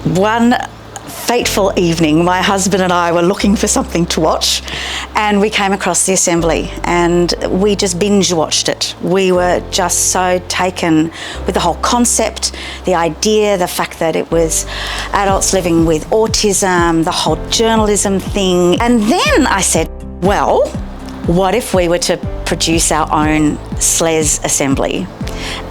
One fateful evening, my husband and I were looking for something to watch, and we came across the assembly, and we just binge watched it. We were just so taken with the whole concept, the idea, the fact that it was adults living with autism, the whole journalism thing. And then I said, well, what if we were to produce our own SLES Assembly?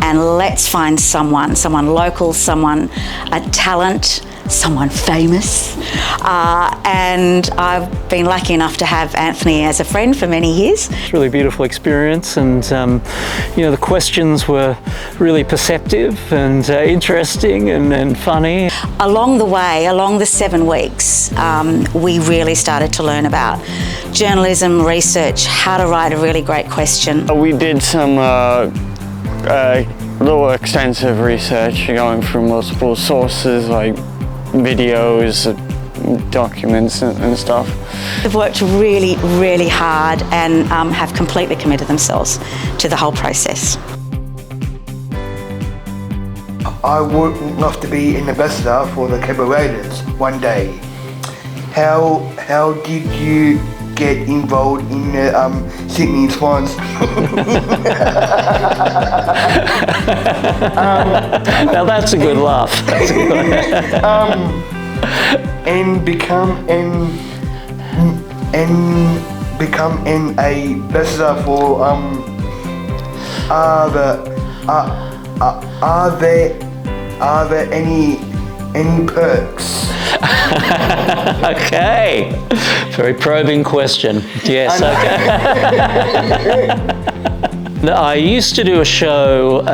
And let's find someone local, a talent, someone famous. And I've been lucky enough to have Anthony as a friend for many years. It's a really beautiful experience, and the questions were really perceptive and interesting and funny. Along the way, along the 7 weeks, we really started to learn about journalism, research, how to write a really great question. We did some little extensive research going through multiple sources like videos, documents and stuff. They've worked really, really hard and have completely committed themselves to the whole process. I would love to be an ambassador for the Cape Raiders one day. How did you get involved in the Sydney Swans? Now that's a good laugh. That's a good and become an ambassador for are there any perks? Okay, very probing question. Yes, okay. I used to do a show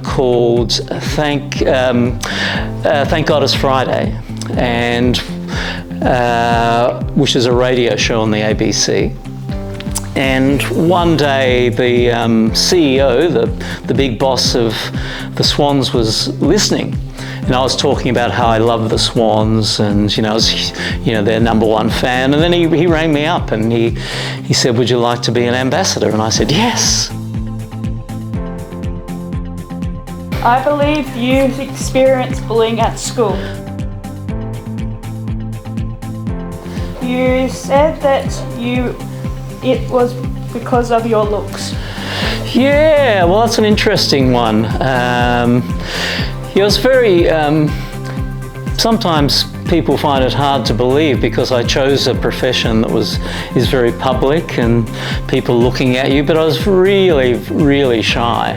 called Thank God It's Friday, and which is a radio show on the ABC. And one day the CEO, the big boss of the Swans, was listening. And I was talking about how I love the Swans, and I was their #1 fan. And then he rang me up and he said, "Would you like to be an ambassador?" And I said, "Yes." I believe you've experienced bullying at school. You said that it was because of your looks. Yeah, well, that's an interesting one. It was very, sometimes people find it hard to believe because I chose a profession that is very public and people looking at you, but I was really, really shy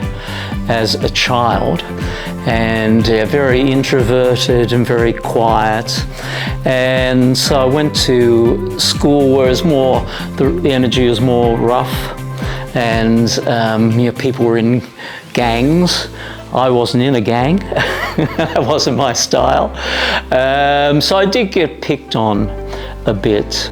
as a child, and very introverted and very quiet. And so I went to school where the energy was more rough, and people were in gangs. I wasn't in a gang. That wasn't my style. So I did get picked on a bit.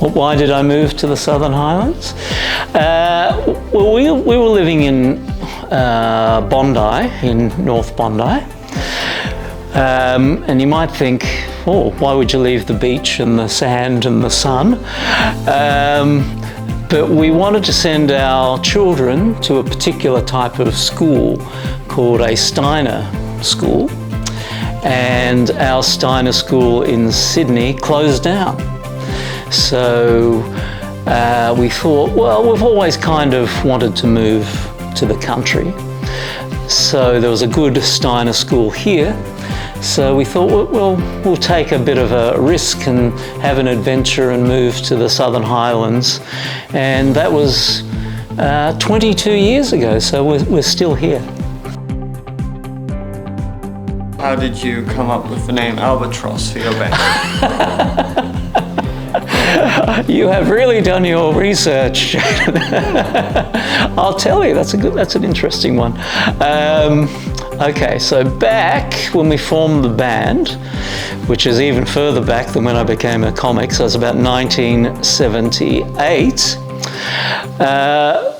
Well, why did I move to the Southern Highlands? Well, we were living in Bondi, in North Bondi. And you might think, oh, why would you leave the beach and the sand and the sun? But we wanted to send our children to a particular type of school called a Steiner school. And our Steiner school in Sydney closed down. So we thought, well, we've always kind of wanted to move to the country. So there was a good Steiner school here. So we thought, well, we'll take a bit of a risk and have an adventure and move to the Southern Highlands. And that was 22 years ago, so we're still here. How did you come up with the name Albatross for your band? You have really done your research. I'll tell you, that's an interesting one. Okay, so back when we formed the band, which is even further back than when I became a comic, so it's about 1978,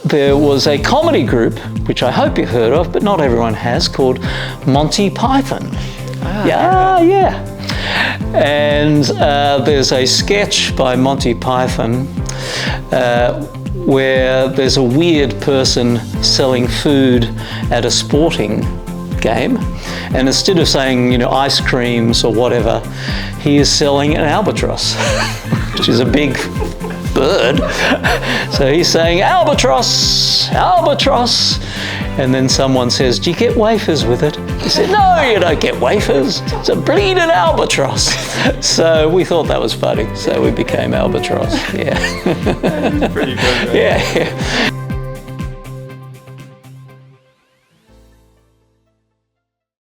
there was a comedy group, which I hope you've heard of, but not everyone has, called Monty Python. Yeah. And there's a sketch by Monty Python where there's a weird person selling food at a sporting game, and instead of saying, you know, ice creams or whatever, he is selling an albatross, which is a big bird. So he's saying, albatross, albatross. And then someone says, do you get wafers with it? He said, no, you don't get wafers. It's a bleeding albatross. So we thought that was funny. So we became Albatross. Yeah. Pretty good. Yeah.